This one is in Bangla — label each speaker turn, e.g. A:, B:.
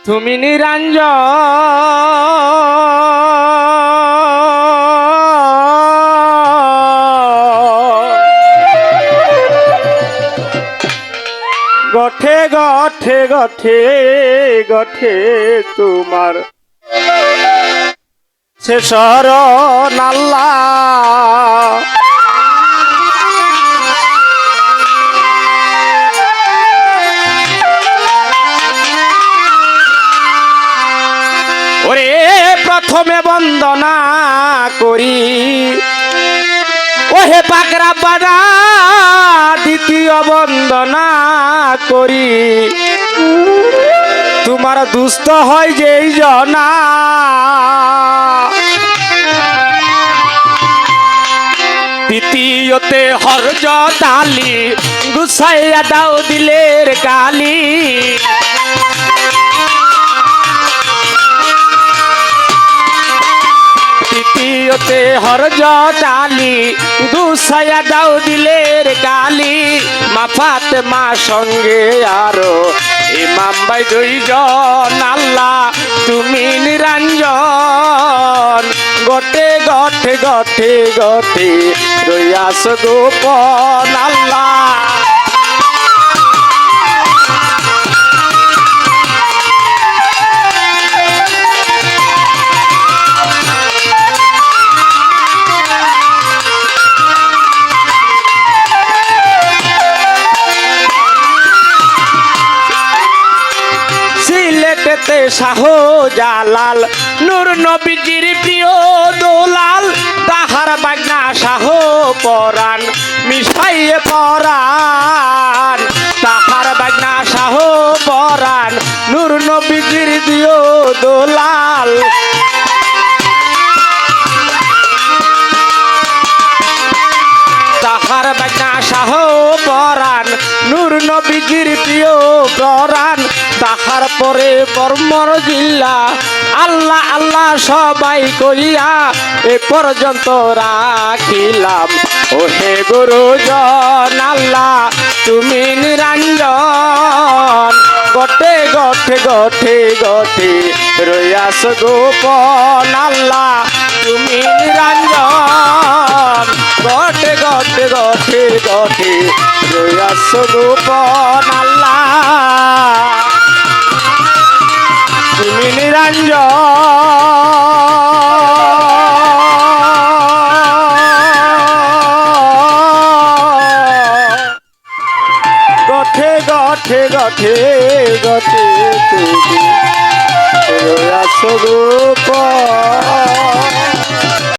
A: তুমি নিরঞ্জন গঠে গঠে গঠে গঠে তোমার সে শরণ আল্লাহ। ওরে প্রথমে বন্দনা করি ওহে পাক রাব্বানা, দ্বিতীয় বন্দনা করি তোমার দুস্থ হয় যেই জনা। তৃতীয়তে হরজত আলী, গুছাইয়া দাও দিলের কালি। তৃতীয়তে হরজত আলী, গুছাইয়া দাও দিলের কালি। মা ফাতেমা সঙ্গে আরো ইমাম ভাই দুইজন আল্লাহ। তুমি নিরঞ্জন গটে গঠে গঠে গঠে রইয়াছ গোপন আল্লাহ। সিলেটেতে শাহজালাল, নূর নবীজির প্রিয় দোলাল। তাহার বাগনা শাহ পরাণ, মিশাইয়ে পরাণ। তাহার বাগনা শাহ পরাণ, নূর নবীজির প্রিয় দোলাল। তাহার বাগনা শাহ পরাণ, নূর নবীজির প্রিয় পরাণ। তাহার পরে বর্মর জিল্লা, আল্লাহ আল্লাহ সবাই কইয়া এ পর্যন্ত রাখিলাম। ওহে গুরুজন আল্লাহ তুমি নিরঞ্জন গটে গঠে গঠে গঠে রইয়াছ গোপন আল্লাহ। তুমি নিরঞ্জন গটে গঠে গঠে গঠে রইয়াছ গোপন আল্লাহ। তুমি নিরঞ্জন গঠে গঠে গঠে গঠে তুমি রইয়াছ গোপন।